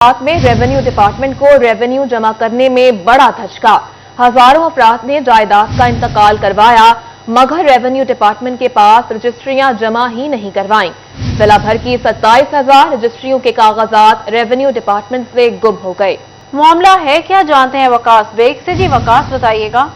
रात में revenue department को रेवेन्यू जमा करने में बड़ा धचका। हजारों अफराद ने जायदाद का इंतकाल करवाया मगर रेवेन्यू डिपार्टमेंट के पास रजिस्ट्रियां जमा ही नहीं करवाईं। जिला भर की 27,000 रजिस्ट्रियों के कागजात रेवेन्यू डिपार्टमेंट से गुम हो गए। मामला है क्या, जानते हैं वकास बेग से। जी वकास, बताइएगा।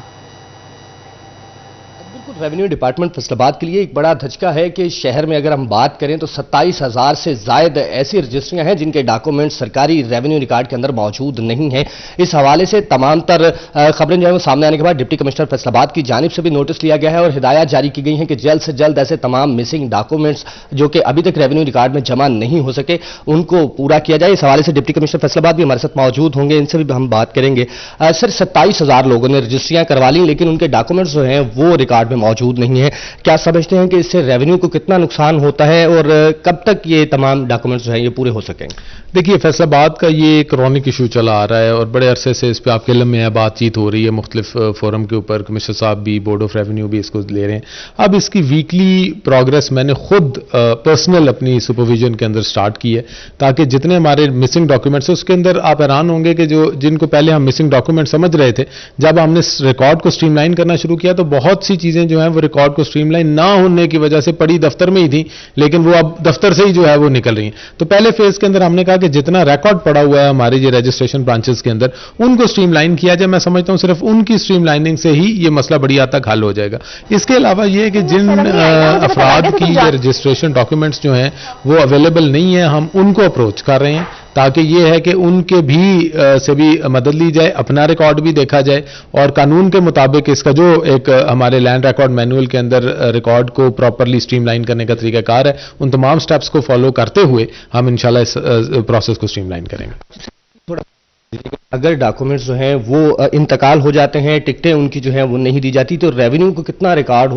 बिल्कुल, रेवेन्यू डिपार्टमेंट फैसलाबाद के लिए एक बड़ा धचका है कि शहर में अगर हम बात करें तो 27,000 से ज्यादा ऐसी रजिस्ट्रियां हैं जिनके डॉक्यूमेंट सरकारी रेवेन्यू रिकॉर्ड के अंदर मौजूद नहीं है। इस हवाले से तमाम तर खबरें जो है वो सामने आने के बाद डिप्टी कमिश्नर फैसलाबाद की जानिब से भी नोटिस लिया गया है और हिदायत जारी की गई है कि जल्द से जल्द ऐसे तमाम मिसिंग डॉक्यूमेंट्स जो कि अभी तक रेवेन्यू रिकॉर्ड में जमा नहीं हो सके उनको पूरा किया जाए। इस हवाले से डिप्टी कमिश्नर फैसलाबाद भी हमारे साथ मौजूद होंगे, इनसे भी हम बात करेंगे। सर, 27,000 लोगों ने रजिस्ट्रियां करवा ली लेकिन उनके डॉक्यूमेंट्स जो हैं वो रिकॉर्ड में मौजूद नहीं है। क्या समझते हैं कि इससे रेवेन्यू को कितना नुकसान होता है और कब तक ये तमाम डॉक्यूमेंट्स जो हैं ये पूरे हो सकेंगे? देखिए, फैसलाबाद का ये क्रॉनिक इशू चला आ रहा है और बड़े अरसे से इस पर आपके इल्म में बातचीत हो रही है। मुख्तलिफ फोरम के ऊपर कमिश्नर साहब भी, बोर्ड ऑफ रेवेन्यू भी इसको ले रहे हैं। अब इसकी वीकली प्रोग्रेस मैंने खुद पर्सनल अपनी सुपरविजन के अंदर स्टार्ट की है ताकि जितने हमारे मिसिंग डॉक्यूमेंट्स हैं उसके अंदर आप हैरान होंगे कि जिनको पहले हम मिसिंग डॉक्यूमेंट समझ रहे थे, जब हमने रिकॉर्ड को स्ट्रीमलाइन करना शुरू किया तो बहुत सी चीजें जो हैं वो रिकॉर्ड को स्ट्रीमलाइन ना होने की वजह से पड़ी दफ्तर में ही थी लेकिन वो अब दफ्तर से ही जो है वो निकल रही हैं। तो पहले फेज के अंदर हमने कहा कि जितना रिकॉर्ड पड़ा हुआ है हमारे ये रजिस्ट्रेशन ब्रांचेस के अंदर उनको स्ट्रीमलाइन किया जाए। मैं समझता हूं सिर्फ उनकी स्ट्रीमलाइनिंग से ही ये मसला बड़ी हद तक हल हो जाएगा। इसके अलावा ये कि जिन अफराद की ये रजिस्ट्रेशन डॉक्यूमेंट्स जो हैं वो अवेलेबल नहीं है, हम उनको अप्रोच कर रहे हैं ताकि ये है कि उनके भी से भी मदद ली जाए, अपना रिकॉर्ड भी देखा जाए और कानून के मुताबिक इसका जो एक हमारे लैंड रिकॉर्ड मैनुअल के अंदर रिकॉर्ड को प्रॉपरली स्ट्रीमलाइन करने का तरीकाकार है, उन तमाम स्टेप्स को फॉलो करते हुए हम इंशाल्लाह इस प्रोसेस को स्ट्रीमलाइन करेंगे। अगर डॉक्यूमेंट्स जो हैं वो इंतकाल हो जाते हैं, टिकटें उनकी जो है वो नहीं दी जाती तो रेवेन्यू को कितना रिकॉर्ड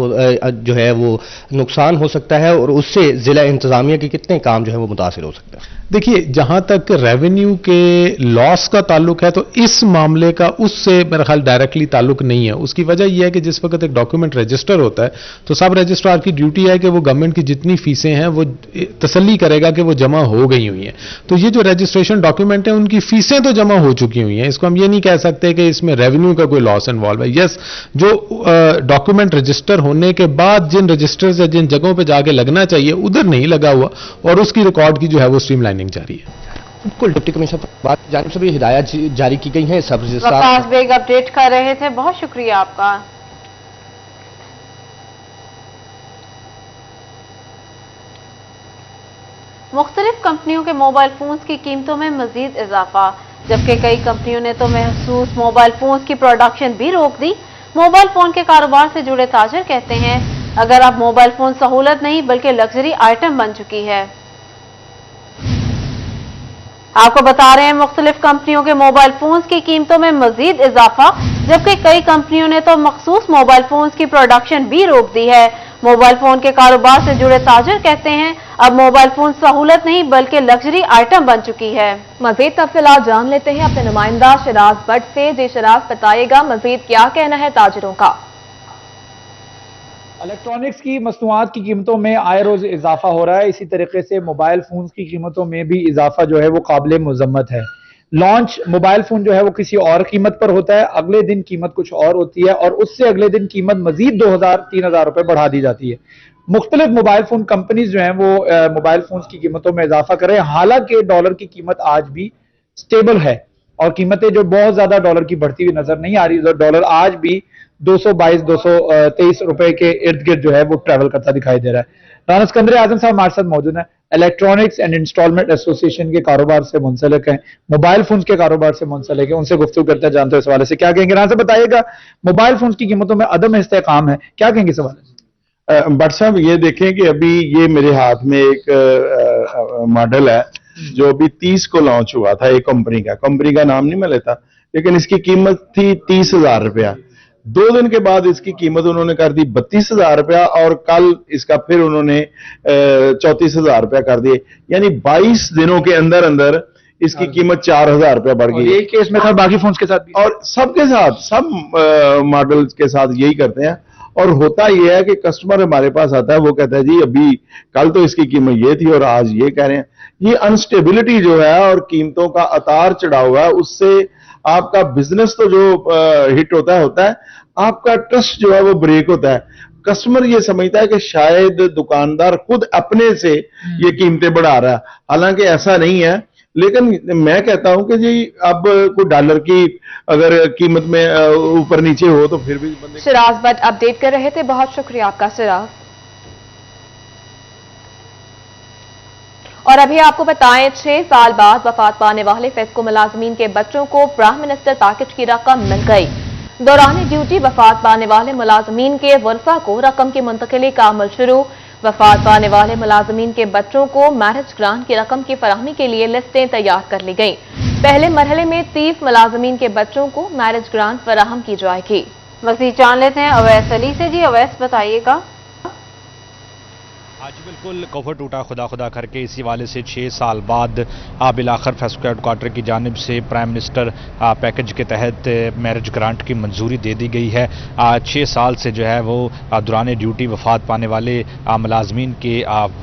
जो है वो नुकसान हो सकता है और उससे जिला इंतजामिया के कितने काम जो है वो मुतासिर हो सकता है? देखिए, जहां तक रेवेन्यू के लॉस का ताल्लुक है तो इस मामले का उससे मेरा ख्याल डायरेक्टली ताल्लुक नहीं है। उसकी वजह यह है कि जिस वक्त एक डॉक्यूमेंट रजिस्टर होता है तो सब रजिस्ट्रार की ड्यूटी है कि वो गवर्नमेंट की जितनी फीसें हैं वो तसल्ली करेगा कि वो जमा हो गई हुई हैं। तो ये जो रजिस्ट्रेशन डॉक्यूमेंट है उनकी फीसें तो जमा हो चुकी हुई हैं, इसको हम ये नहीं कह सकते कि इसमें रेवेन्यू का कोई लॉस इन्वॉल्व है। यस, जो डॉक्यूमेंट रजिस्टर होने के बाद जिन रजिस्टर्स या जिन जगहों पर जाके लगना चाहिए उधर नहीं लगा हुआ और उसकी रिकॉर्ड की जो है वो स्ट्रीमलाइनिंग जारी है। बिल्कुल, डिप्टी कमिश्नर बात जानिब से भी हिदायत जारी की गई है। सब वकास बेग अपडेट कर रहे थे, बहुत शुक्रिया आपका। मुख्तलिफ कंपनियों के मोबाइल फोन्स की कीमतों में मजीद इजाफा, जबकि कई कंपनियों ने तो महसूस मोबाइल फोन्स की प्रोडक्शन भी रोक दी। मोबाइल फोन के कारोबार से जुड़े ताजिर कहते हैं अगर अब मोबाइल फोन सहूलत नहीं बल्कि लग्जरी आइटम बन चुकी है। आपको बता रहे हैं मुख्तलिफ कंपनियों के मोबाइल फोन्स की कीमतों में मजीद इजाफा, जबकि कई कंपनियों ने तो मखसूस मोबाइल फोन्स की प्रोडक्शन भी रोक दी है। मोबाइल फोन के कारोबार से जुड़े ताजिर कहते हैं अब मोबाइल फोन सहूलत नहीं बल्कि लग्जरी आइटम बन चुकी है। मजीद तफसीलात जान लेते हैं अपने नुमाइंदा शराज भट्ट से। जी शराज, बताइएगा मजीद क्या कहना है ताजिरों का? इलेक्ट्रॉनिक्स की मसनूआत की कीमतों में आए रोज इजाफा हो रहा है। इसी तरीके से मोबाइल फोन की कीमतों में भी इजाफा जो है वो काबिल मुज़म्मत है। लॉन्च मोबाइल फोन जो है वो किसी और कीमत पर होता है, अगले दिन कीमत कुछ और होती है और उससे अगले दिन कीमत मजीद 2,000-3,000 रुपए बढ़ा दी जाती है। मुख्तलिफ मोबाइल फोन कंपनीज जो है वो मोबाइल फोन की कीमतों में इजाफा कर रहे हैं। हालांकि डॉलर की कीमत आज भी स्टेबल है और कीमतें जो बहुत ज्यादा डॉलर की बढ़ती हुई नजर नहीं आ रही। डॉलर आज भी 222-223 रुपए के इर्द गिर्द जो है वो ट्रैवल करता दिखाई दे रहा है। राना सिकंदर आजम साहब हमारे साथ मौजूद हैं, इलेक्ट्रॉनिक्स एंड इंस्टॉलमेंट एसोसिएशन के कारोबार से मुंसलिक हैं, मोबाइल फोन के कारोबार से मुंसलिक हैं। उनसे गुफ्तगू करते हैं, जानते हैं इस हवाले से क्या कहेंगे। राना साहब बताइएगा, मोबाइल फोन की कीमतों में अदम इस्तेकाम है, क्या कहेंगे इस हवाले से? भट्ट साहब, ये देखें कि अभी ये मेरे हाथ में एक मॉडल है जो अभी 30 को लॉन्च हुआ था। एक कंपनी का नाम नहीं मैं लेता, लेकिन इसकी कीमत थी 30,000 रुपया। 2 दिन के बाद इसकी कीमत उन्होंने कर दी 32,000 रुपया और कल इसका फिर उन्होंने 34,000 रुपया कर दिए। यानी 22 दिनों के अंदर अंदर इसकी कीमत 4,000 रुपया बढ़ गई। ये केस में था बाकी फोन के साथ भी, और सबके साथ, सब मॉडल के साथ यही करते हैं। और होता यह है कि कस्टमर हमारे पास आता है, वो कहता है जी अभी कल तो इसकी कीमत ये थी और आज ये कह रहे हैं। ये अनस्टेबिलिटी जो है और कीमतों का उतार चढ़ाव हुआ है, उससे आपका बिजनेस तो जो हिट होता है, आपका ट्रस्ट जो है वो ब्रेक होता है। कस्टमर ये समझता है कि शायद दुकानदार खुद अपने से ये कीमतें बढ़ा रहा है, हालांकि ऐसा नहीं है। लेकिन मैं कहता हूं कि जी अब कोई डॉलर की अगर कीमत में ऊपर नीचे हो तो फिर भी बंदे। सिराज भट्ट अपडेट कर रहे थे, बहुत शुक्रिया आपका सिराज। और अभी आपको बताएं, 6 साल बाद वफात पाने वाले फेस्को मुलाजमीन के बच्चों को प्राइम मिनिस्टर पैकेज की रकम मिल गई। दौरान ड्यूटी वफात पाने वाले मुलाजमीन के वर्सा को रकम की मुंतकिली का अमल शुरू। वफात पाने वाले मुलाजमीन के बच्चों को मैरिज ग्रांट की रकम की फराहमी के लिए लिस्टें तैयार कर ली गईं। पहले मरहले में 30 मुलाजमीन के बच्चों को मैरिज ग्रांट फराहम की जाएगी। मज़ीद जान लेते हैं अवैस अली से। जी अवैस, बताइएगा। आज बिल्कुल कोफर टूटा खुदा खुदा करके इसी वाले से 6 साल बाद बिलाखिर फेस्को हेडक्वार्टर की जानिब से प्राइम मिनिस्टर पैकेज के तहत मैरिज ग्रांट की मंजूरी दे दी गई है। 6 साल से जो है वो दौरान ड्यूटी वफात पाने वाले मुलाजमीन के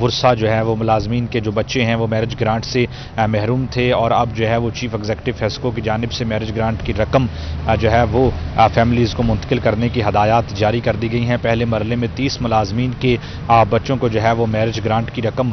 वर्सा जो है वो मुलाजमीन के जो बच्चे हैं वो मैरिज ग्रांट से महरूम थे, और अब जो है वो चीफ एग्जीक्यूटिव फेस्को की जानिब से मैरिज ग्रांट की रकम जो है वो फैमिलीज़ को मुंतकिल करने की हदायत जारी कर दी गई हैं। पहले मरहले में 30 मुलाजमीन के बच्चों को जो है वो मैरिज ग्रांट की रकम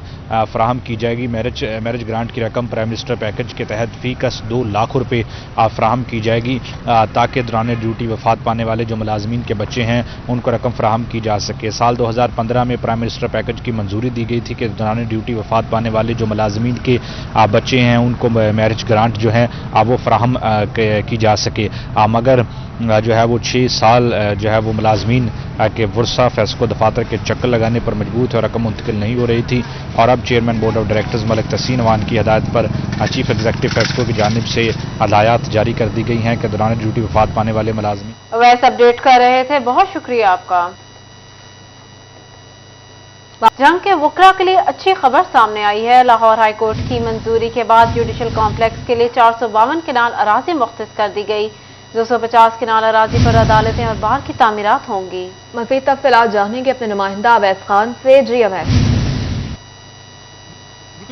फराहम की जाएगी। मैरिज ग्रांट की रकम प्राइम मिनिस्टर पैकेज के तहत फीकस 2 लाख रुपए फराहम की जाएगी, ताकि दौरान ड्यूटी वफात पाने वाले जो मुलाजमीन के बच्चे हैं उनको रकम फराहम की जा सके। साल 2015 में प्राइम मिनिस्टर पैकेज की मंजूरी दी गई थी कि दौरान ड्यूटी वफात पाने वाले जो मुलाजमीन के बच्चे हैं उनको मैरिज ग्रांट जो है वो फराहम की जा सके, मगर जो है वो 6 साल जो है वो मुलाजमीन के वर्सा फेस्को दफातर के चक्कर लगाने पर मजबूर थे और रकम मुंतकिल नहीं हो रही थी। और अब chairman board of directors Malik Tahseen Awan की हदायत पर चीफ एग्जीक्यूटिव फेस्को की जानिब से हदायत जारी कर दी गई हैं कि दौरान ड्यूटी वफात पाने वाले मुलाजमीन। अवैस अपडेट कर रहे थे, बहुत शुक्रिया आपका। जंग के वकरा के लिए अच्छी खबर सामने आई है। लाहौर हाईकोर्ट की मंजूरी के बाद जुडिशल कॉम्प्लेक्स के लिए 452 किनाल अराजी मुख्तस कर दी गई। 250 किनाल अराजी पर अदालतें और बार की तामीरात होंगी। मज़ीद तफसीलात जानेंगे अपने नुमाइंदा अवैस खान से। जी अवैस।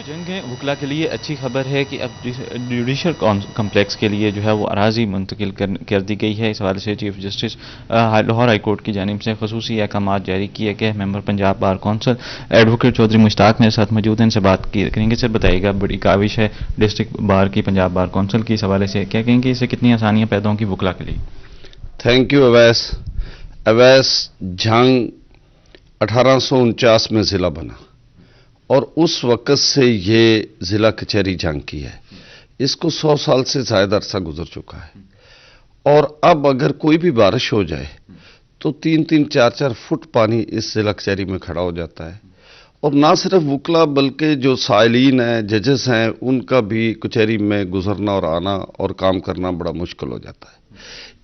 जंग वकला के लिए अच्छी खबर है कि अब जुडिशल कॉम्प्लेक्स के लिए जो है वो अराजी मुंतकिल कर दी गई है। इस हवाले से chief justice Lahore high court की जानिब से खसूसी अहकाम जारी किए गए। Member Punjab bar council advocate Chaudhry Mushtaq मेरे साथ मौजूद हैं, इनसे बात करेंगे। सर बताइएगा, बड़ी काविश है डिस्ट्रिक्ट बार की पंजाब बार कौंसिल की, इस हवाले से क्या कहेंगे, इससे कितनी आसानियाँ पैदा होंगी वकला के लिए? Thank you Awais. अवैस, जंग 1849 में ज़िला बना और उस वक़्त से ये ज़िला कचहरी जंग की है। इसको 100 साल से ज़्यादा अरसा गुजर चुका है और अब अगर कोई भी बारिश हो जाए तो 3-3, 4-4 फुट पानी इस ज़िला कचहरी में खड़ा हो जाता है। और ना सिर्फ वकला बल्कि जो साइलीन हैं, जजेस हैं, उनका भी कचहरी में गुजरना और आना और काम करना बड़ा मुश्किल हो जाता है।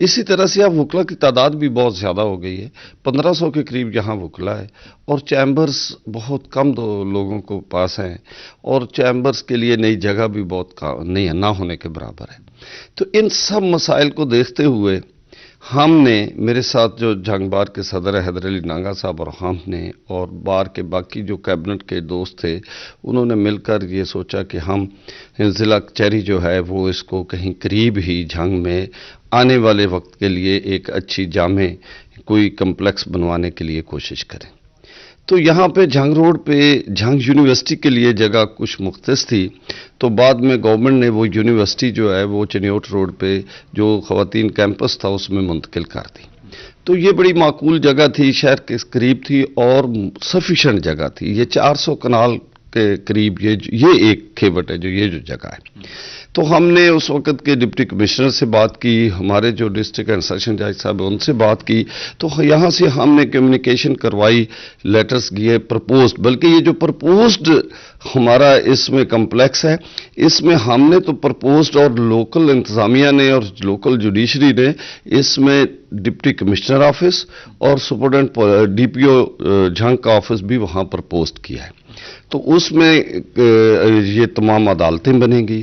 इसी तरह से अब वकला की तादाद भी बहुत ज़्यादा हो गई है। 1500 के करीब यहाँ वकला है और चैम्बर्स बहुत कम लोगों को पास हैं और चैम्बर्स के लिए नई जगह भी बहुत नहीं ना होने के बराबर है। तो इन सब मसाइल को देखते हुए हमने, मेरे साथ जो जंग बार के सदर हैदर अली नांगा साहब और हमने और बार के बाकी जो कैबिनेट के दोस्त थे, उन्होंने मिलकर ये सोचा कि हम ज़िला कचहरी जो है वो इसको कहीं करीब ही जंग में आने वाले वक्त के लिए एक अच्छी जामे कोई कम्प्लेक्स बनवाने के लिए कोशिश करें। तो यहाँ पे जंग रोड पे जंग यूनिवर्सिटी के लिए जगह कुछ मुख्तस थी, तो बाद में गवर्नमेंट ने वो यूनिवर्सिटी जो है वो चनियोट रोड पे जो ख़वातीन कैंपस था उसमें मुंतकिल कर दी। तो ये बड़ी माकूल जगह थी, शहर के करीब थी और सफिशेंट जगह थी। ये 400 कनाल के करीब ये एक खेवट है जो ये जो जगह है। तो हमने उस वक़्त के डिप्टी कमिश्नर से बात की, हमारे जो डिस्ट्रिक्ट एंड सेशन जज साहब उनसे बात की, तो यहाँ से हमने कम्युनिकेशन करवाई, लेटर्स दिए, प्रपोज्ड, बल्कि ये जो प्रपोज्ड हमारा इसमें कम्प्लेक्स है, इसमें हमने तो प्रपोज्ड और लोकल इंतज़ामिया ने और लोकल जुडिशरी ने इसमें डिप्टी कमिश्नर ऑफिस और सुपरडेंट DPO जंग का ऑफिस भी वहाँ प्रपोज्ड किया है। तो उसमें ये तमाम अदालतें बनेंगी,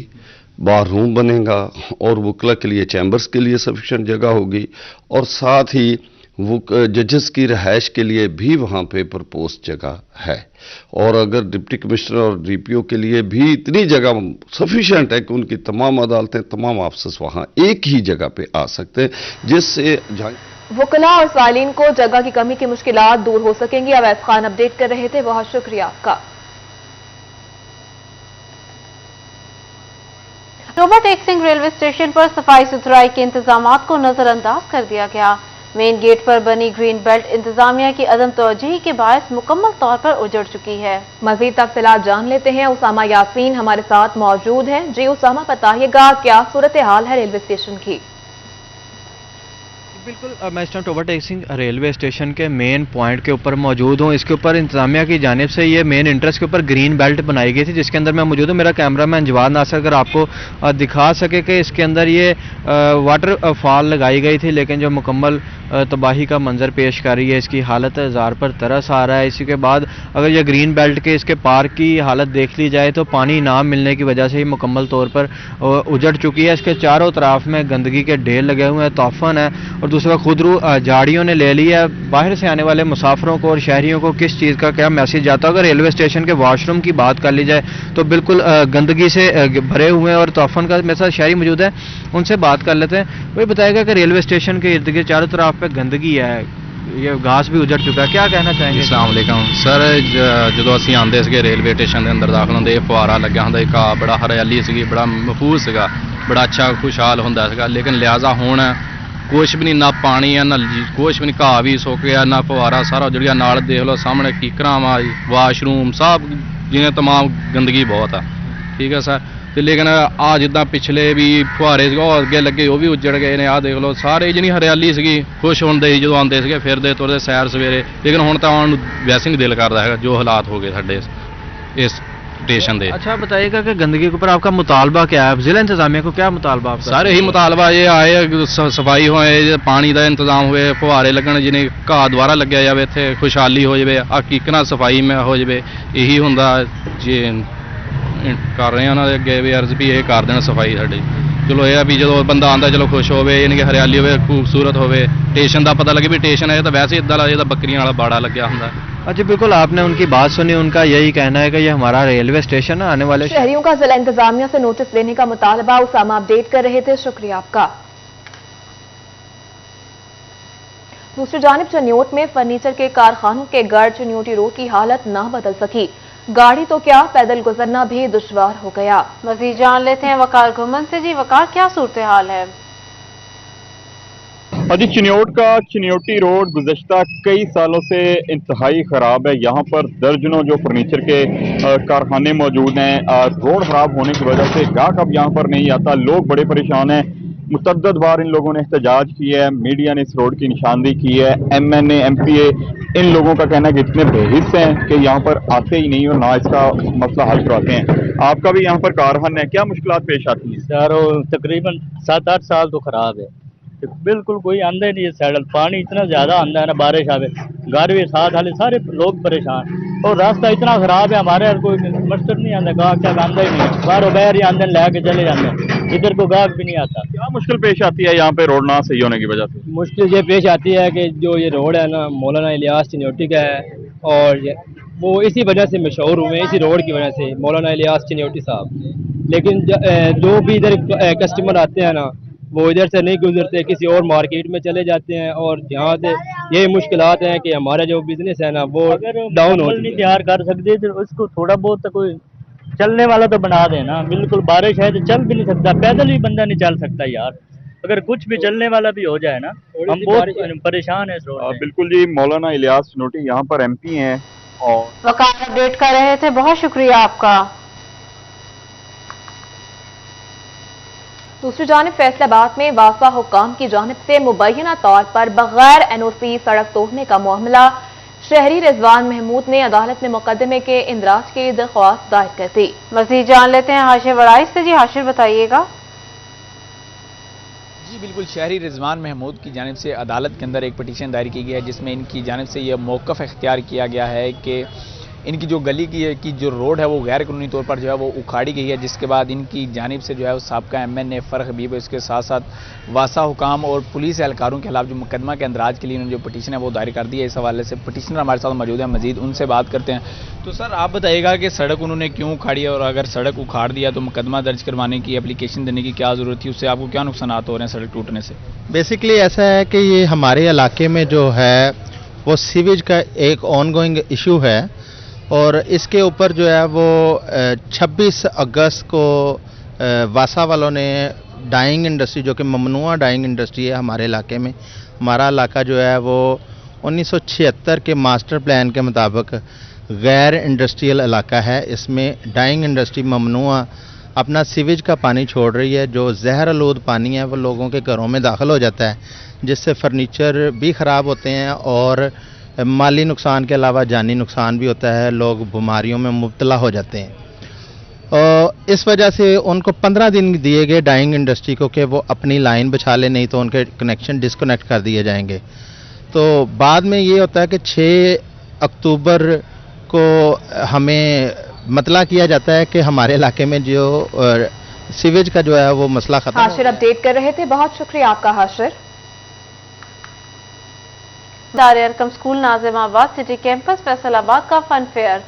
बार रूम बनेगा और वकला के लिए चैम्बर्स के लिए सफिशेंट जगह होगी और साथ ही वो जजेस की रिहाइश के लिए भी वहाँ पे प्रपोज जगह है, और अगर डिप्टी कमिश्नर और डीपीओ के लिए भी इतनी जगह सफिशिएंट है कि उनकी तमाम अदालतें, तमाम ऑफिस वहाँ एक ही जगह पे आ सकते हैं, जिससे वकला और सालीन को जगह की कमी की मुश्किलात दूर हो सकेंगी। अवैस खान अपडेट कर रहे थे, बहुत शुक्रिया आपका। टोबा सिंह रेलवे स्टेशन पर सफाई सुथराई के इंतजामात को नजरअंदाज कर दिया गया। मेन गेट पर बनी ग्रीन बेल्ट इंतजामिया की अदम तवज्जुही के बायस मुकम्मल तौर पर उजड़ चुकी है। मजीद तफसीलात जान लेते हैं, उसामा यासीन हमारे साथ मौजूद हैं। जी उसामा, बताइएगा क्या सूरत हाल है रेलवे स्टेशन की? बिल्कुल, मैं इस time Toba Singh railway station के मेन पॉइंट के ऊपर मौजूद हूँ। इसके ऊपर इंतजामिया की जानिब से ये मेन एंट्रेंस के ऊपर ग्रीन बेल्ट बनाई गई थी, जिसके अंदर मैं मौजूद हूँ। मेरा कैमरामैन जवाद नासर अगर आपको दिखा सके कि इसके अंदर ये वाटर फॉल लगाई गई थी, लेकिन जो मुकम्मल तबाही का मंजर पेश कर रही है, इसकी हालत ज़ार पर तरस आ रहा है। इसी के बाद अगर ये ग्रीन बेल्ट के इसके पार्क की हालत देख ली जाए तो पानी ना मिलने की वजह से ही मुकम्मल तौर पर उजड़ चुकी है। इसके चारों तरफ में गंदगी के ढेर लगे हुए हैं, तोफन है, और दूसरा खुदरू झाड़ियों ने ले लिया। बाहर से आने वाले मुसाफिरों को और शहरियों को किस चीज़ का क्या मैसेज जाता है? अगर रेलवे स्टेशन के वॉशरूम की बात कर ली जाए तो बिल्कुल गंदगी से भरे हुए हैं, और तोफन का मेरे साथ शहरी मौजूद है, उनसे बात कर लेते हैं। वही बताएगा कि रेलवे स्टेशन के इर्द गिर्द चारों तरफ पे गंदगी है, ये घास भी उजड़ चुका है, क्या कहना चाहेंगे? अस्सलाम वालेकुम सर, ਜਦੋਂ ਅਸੀਂ ਆਂਦੇ ਸੀਗੇ ਰੇਲਵੇ ਸਟੇਸ਼ਨ ਦੇ ਅੰਦਰ ਦਾਖਲ ਹੁੰਦੇ, ਫੁਆਰਾ ਲੱਗਿਆ ਹੁੰਦਾ, ਇੱਕ ਬੜਾ ਹਰਿਆਲੀ ਸੀਗੀ, ਬੜਾ ਮਹਿਫੂਜ਼ ਸੀਗਾ, ਬੜਾ ਅੱਛਾ ਖੁਸ਼ਹਾਲ ਹੁੰਦਾ ਸੀਗਾ। ਲੇਕਿਨ ਲਿਹਾਜ਼ਾ ਹੁਣ ਕੁਛ ਵੀ ਨਹੀਂ, ਨਾ ਪਾਣੀ ਆ, ਨਾ ਕੁਛ ਵੀ ਨਹੀਂ, ਘਾਹ ਵੀ ਸੁੱਕ ਗਿਆ, ਨਾ ਫੁਆਰਾ, ਸਾਰਾ ਉਜੜ ਗਿਆ। ਨਾਲ ਦੇਖ ਲਓ ਸਾਹਮਣੇ ਕੀਕਰਾਂ ਵਾ, ਵਾਸ਼ਰੂਮ ਸਭ ਜਿਵੇਂ ਤਮਾਮ ਗੰਦਗੀ ਬਹੁਤ ਆ, ਠੀਕ ਹੈ ਸਰ। ਤੇ ਲੇਕਿਨ ਆ ਜਿੱਦਾਂ ਪਿਛਲੇ ਵੀ ਫੁਹਾਰੇ ਸੀਗੇ ਉਹ ਅੱਗੇ ਲੱਗੇ, ਉਹ ਵੀ ਉਜੜ ਗਏ ਨੇ। ਆ ਦੇਖ ਲਓ ਸਾਰੇ ਜਿਹਨੀ ਹਰਿਆਲੀ ਸੀਗੀ, ਖੁਸ਼ ਹੁੰਦੇ ਸੀ ਜਦੋਂ ਆਉਂਦੇ ਸੀਗੇ, ਫਿਰਦੇ ਤੁਰਦੇ ਸੈਰ ਸਵੇਰੇ। ਲੇਕਿਨ ਹੁਣ ਤਾਂ ਆਉਣ ਨੂੰ ਵੈਸੇ ਨਹੀਂ ਦਿਲ ਕਰਦਾ ਹੈਗਾ, ਜੋ ਹਾਲਾਤ ਹੋ ਗਏ ਸਾਡੇ ਇਸ स्टेशन दे। अच्छा बताइएगा कि गंदगी के ऊपर आपका मुतालबा क्या है? जिला इंतजामिया को क्या मुतालबा आपका? सारे ही मुतालबा ये आए सफाई होए, पानी का इंतजाम हुए, फुहारे लगन, जिन्हें घाह दुबारा लग्या जाए, इत्थे खुशहाली हो जाए, आ कीकना सफाई में हो जाए, यही हुंदा जे कर रहे हैं उन्होंने अगे भी अर्ज भी ये कर देना सफाई साडी। चलो यह भी जो बंदा आंदा चलो खुश होवे, यानी कि हरियाली होवे, खूबसूरत होवे, स्टेशन का पता लगे भी स्टेशन है, तो वैसे इदा लगे बकरियां वाला बाड़ा लग्या हुंदा। अच्छा बिल्कुल, आपने उनकी बात सुनी, उनका यही कहना है कि ये हमारा रेलवे स्टेशन है, आने वाले शहरियों का जिला इंतजामिया से नोटिस लेने का मुतालबा। उसामा अपडेट कर रहे थे, शुक्रिया आपका। दूसरी जानिब चनियोट में फर्नीचर के कारखानों के गर्ज चनियोटी रोड की हालत न बदल सकी, गाड़ी तो क्या पैदल गुजरना भी दुश्वार हो गया। मजीद जान लेते हैं वकार घुमन से। जी वकार, क्या सूरत हाल है? अजी चिन्योट का चिन्योटी रोड गुज़श्ता कई सालों से इंतहाई ख़राब है। यहाँ पर दर्जनों जो फर्नीचर के कारखाने मौजूद हैं। रोड ख़राब होने की वजह से गाहक अब यहाँ पर नहीं आता, लोग बड़े परेशान हैं। मुतअद्दिद बार इन लोगों ने एहतजाज किया है, मीडिया ने इस रोड की निशानदेही की है। MNA MPA इन लोगों का कहना है कि इतने बेहिस हैं कि यहाँ पर आते ही नहीं और ना इसका मसला हल करवाते हैं। आपका भी यहाँ पर कारखाना है, क्या मुश्किलात पेश आती है? सर तकरीबन 7-8 साल तो खराब है, बिल्कुल कोई आंदा ही नहीं है। सैडल पानी इतना ज्यादा आंदा है ना, बारिश आवे, घर भी साथ हाले सारे लोग परेशान, और रास्ता इतना खराब है, हमारे यहाँ कोई मकसद नहीं आंदा, गाहक तक आंदा ही नहीं है, बाहरों बाहर ही आंदे लेके चले जाते हैं, इधर को गाहक भी नहीं आता। क्या मुश्किल पेश आती है यहाँ पे रोड ना सही होने की वजह से? मुश्किल ये पेश आती है कि जो ये रोड है ना मौलाना इलियास चिन्योटी का है, और वो इसी वजह से मशहूर हुए हैं, इसी रोड की वजह से, मौलाना इलियास चिन्योटी साहब। लेकिन जो भी इधर कस्टमर आते हैं ना, वो इधर से नहीं गुजरते, किसी और मार्केट में चले जाते हैं, और यहाँ से ये मुश्किलात हैं कि हमारा जो बिजनेस है ना वो डाउन हो। नहीं तैयार कर सकते तो उसको थोड़ा बहुत तो कोई चलने वाला तो बना देना। बिल्कुल बारिश है तो चल भी नहीं सकता, पैदल भी बंदा नहीं चल सकता यार, अगर कुछ भी चलने वाला भी हो जाए ना, हम बहुत परेशान है इस रोड में। बिल्कुल जी, मौलाना इलियास चिन्योटी यहाँ पर MP हैं और वकार अपडेट कर रहे थे, बहुत शुक्रिया आपका। दूसरी जानिब फैसलाबाद में वाफा हुक्काम की जानिब से मुबैना तौर पर बगैर NOC सड़क तोड़ने का मामला, शहरी रिजवान महमूद ने अदालत में मुकदमे के इंदराज की दरख्वास्त दायर कर दी। मजीद जान लेते हैं हाशिर वड़ाइश से। जी हाशिर बताइएगा। जी बिल्कुल, शहरी रिजवान महमूद की जानिब से अदालत के अंदर एक पटिशन दायर की गई है, जिसमें इनकी जानिब से यह मौक़िफ़ इख्तियार किया गया है कि इनकी जो गली की जो रोड है वो गैर कानूनी तौर पर जो है वो उखाड़ी गई है, जिसके बाद इनकी जानिब से जो है साबका MNA फरख हबीब है, उसके साथ साथ वासा हुकाम और पुलिस एहलकारों के खिलाफ जो मुकदमा के अंदराज के लिए उन्होंने जो पटिशन है वो दायर कर दी है। इस हवाले से पटिशनर हमारे साथ मौजूद है, मजीद उनसे बात करते हैं। तो सर आप बताइएगा कि सड़क उन्होंने क्यों उखाड़ी है, और अगर सड़क उखाड़ दिया तो मुकदमा दर्ज करवाने की एप्लीकेशन देने की क्या ज़रूरत थी, उससे आपको क्या नुकसान हो रहे हैं सड़क टूटने से? बेसिकली ऐसा है कि ये हमारे इलाके में जो है वो सीवेज का एक ऑनगोइंग इशू है, और इसके ऊपर जो है वो 26 अगस्त को वासा वालों ने डाइंग इंडस्ट्री, जो कि ममनुआ डाइंग इंडस्ट्री है हमारे इलाके में, हमारा इलाका जो है वो 1976 के मास्टर प्लान के मुताबिक गैर इंडस्ट्रियल इलाका है। इसमें डाइंग इंडस्ट्री ममनुआ अपना सीवेज का पानी छोड़ रही है, जो जहर आलूद पानी है वो लोगों के घरों में दाखिल हो जाता है, जिससे फर्नीचर भी ख़राब होते हैं और माली नुकसान के अलावा जानी नुकसान भी होता है, लोग बीमारियों में मुब्तला हो जाते हैं। और इस वजह से उनको 15 दिन दिए गए डाइंग इंडस्ट्री को कि वो अपनी लाइन बिछा ले, नहीं तो उनके कनेक्शन डिस्कनेक्ट कर दिए जाएंगे। तो बाद में ये होता है कि 6 अक्टूबर को हमें मतला किया जाता है कि हमारे इलाके में जो सीवेज का जो है वो मसला खत्म। हाशिर अपडेट कर रहे थे, बहुत शुक्रिया आपका हाशिर। दारे Arkham school Nazimabad city campus Faisalabad का फन फेयर,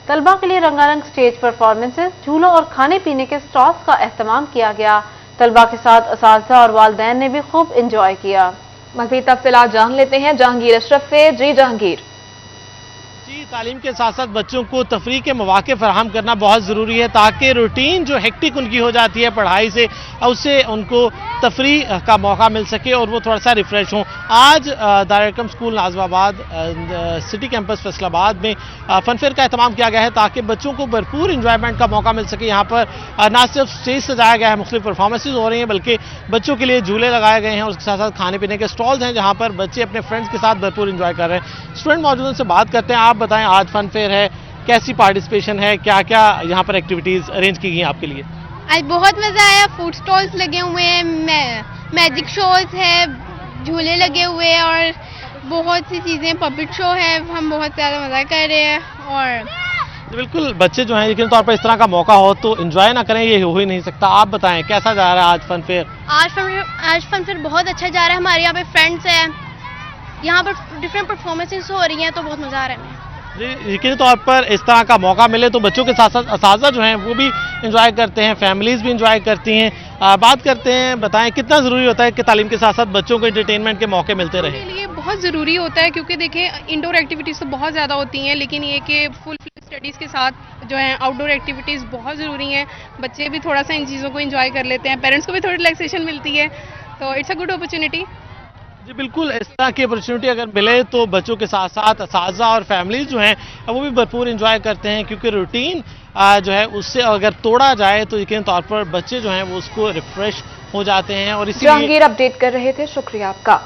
तलबा के लिए रंगारंग स्टेज परफॉर्मेंसेस, झूलों और खाने पीने के स्टॉल्स का एहतमाम किया गया। तलबा के साथ असातिज़ा और वालिदैन ने भी खूब इंजॉय किया। मज़ीद तफसीलात जान लेते हैं जहांगीर अशरफ से। जी जहांगीर। जी, तालीम के साथ साथ बच्चों को तफरीह के मौके फराहम करना बहुत ज़रूरी है, ताकि रूटीन जो हेक्टिक उनकी हो जाती है पढ़ाई से, उससे उनको तफरीह का मौका मिल सके और वो थोड़ा सा रिफ्रेश हों। आज Darul Arkham school Nazimabad city campus Faisalabad में फन फेयर का एहतमाम किया गया है, ताकि बच्चों को भरपूर इंजॉयमेंट का मौका मिल सके। यहाँ पर ना सिर्फ स्टेज सजाया गया है, मुख्तलिफ परफॉर्मेंसेज हो रही हैं, बल्कि बच्चों के लिए झूले लगाए गए हैं और उसके साथ साथ खाने पीने के स्टॉल्स हैं, जहाँ पर बच्चे अपने फ्रेंड्स के साथ भरपूर इंजॉय कर रहे हैं। स्टूडेंट मौजूद उनसे बात करते हैं। आप बताएं, आज फन फेयर है, कैसी पार्टिसिपेशन है, क्या क्या यहाँ पर एक्टिविटीज़ अरेंज की गई हैं आपके लिए? आज बहुत मज़ा आया। फूड स्टॉल्स लगे हुए हैं, मैजिक शोज है, झूले लगे हुए हैं और बहुत सी चीज़ें, पपेट शो है। हम बहुत ज़्यादा मज़ा कर रहे हैं। और बिल्कुल, बच्चे जो हैं यकीन तौर पर इस तरह का मौका हो तो एंजॉय ना करें, ये हो ही नहीं सकता। आप बताएं कैसा जा रहा है आज फन फेयर? आज फन फेयर बहुत अच्छा जा रहा है। हमारे यहाँ पे फ्रेंड्स हैं, यहाँ पर डिफरेंट परफॉर्मेंसेस हो रही हैं, तो बहुत मज़ा आ रहा है। यकीनी तौर पर इस तरह का मौका मिले तो बच्चों के साथ साथ असातिज़ा जो हैं वो भी इंजॉय करते हैं, फैमिलीज़ भी इंजॉय करती हैं। बात करते हैं, बताएं कितना ज़रूरी होता है कि तालीम के साथ साथ बच्चों को एंटरटेनमेंट के मौके मिलते रहें? मेरे लिए बहुत ज़रूरी होता है, क्योंकि देखें इंडोर एक्टिविटीज़ तो बहुत ज़्यादा होती हैं, लेकिन ये कि फुल स्टडीज़ के साथ जो है आउटडोर एक्टिविटीज़ बहुत ज़रूरी हैं। बच्चे भी थोड़ा सा इन चीज़ों को इंजॉय कर लेते हैं, पेरेंट्स को भी थोड़ी रिलैक्सेशन मिलती है, तो इट्स अ गुड अपॉर्चुनिटी। जी बिल्कुल, इस तरह की अपॉर्चुनिटी अगर मिले तो बच्चों के साथ साथ असातिज़ा और फैमिलीज जो हैं वो भी भरपूर इंजॉय करते हैं, क्योंकि रूटीन जो है उससे अगर तोड़ा जाए तो यकीन तौर पर बच्चे जो हैं वो उसको रिफ्रेश हो जाते हैं। और इसी जहांगीर अपडेट कर रहे थे, शुक्रिया आपका।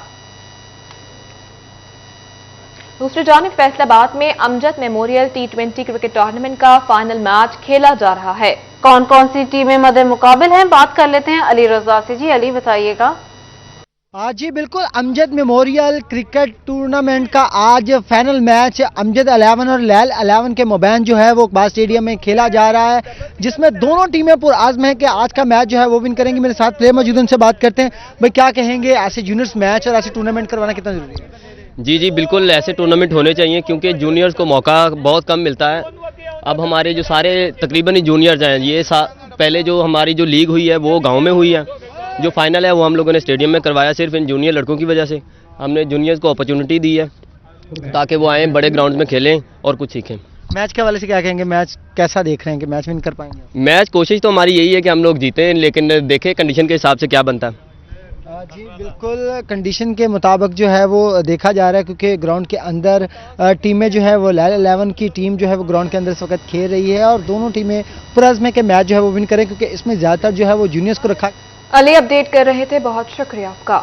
दूसरी जानिब फैसलाबाद में Amjad memorial T20 cricket tournament का फाइनल मैच खेला जा रहा है। कौन कौन सी टीमें मद्दे मुकाबिल हैं, बात कर लेते हैं अली रजा से। जी अली, बताइएगा। जी बिल्कुल, अमजद मेमोरियल क्रिकेट टूर्नामेंट का आज फाइनल मैच अमजद 11 और लैल 11 के मोबैन जो है वो इकबाल स्टेडियम में खेला जा रहा है, जिसमें दोनों टीमें पुरआज़्म है कि आज का मैच जो है वो विन करेंगी। मेरे साथ प्लेयर मौजूद, उनसे बात करते हैं। भाई क्या कहेंगे, ऐसे जूनियर्स मैच और ऐसे टूर्नामेंट करवाना कितना जरूरी है? जी बिल्कुल, ऐसे टूर्नामेंट होने चाहिए, क्योंकि जूनियर्स को मौका बहुत कम मिलता है। अब हमारे जो सारे तकरीबन ही जूनियर्स हैं, ये पहले जो हमारी जो लीग हुई है वो गाँव में हुई है, जो फाइनल है वो हम लोगों ने स्टेडियम में करवाया सिर्फ इन जूनियर लड़कों की वजह से। हमने जूनियर्स को अपॉर्चुनिटी दी है ताकि वो आएँ, बड़े ग्राउंड में खेलें और कुछ सीखें। मैच के हवाले से क्या कहेंगे, मैच कैसा देख रहे हैं कि मैच विन कर पाएंगे? मैच कोशिश तो हमारी यही है कि हम लोग जीतें, लेकिन देखें कंडीशन के हिसाब से क्या बनता है। जी बिल्कुल, कंडीशन के मुताबिक जो है वो देखा जा रहा है, क्योंकि ग्राउंड के अंदर टीमें जो है वो लैल 11 की टीम जो है वो ग्राउंड के अंदर इस वक्त खेल रही है, और दोनों टीमें पुरअज़्म है कि मैच जो है वो विन करें, क्योंकि इसमें ज़्यादातर जो है वो जूनियर्स को रखा। अली अपडेट कर रहे थे, बहुत शुक्रिया आपका।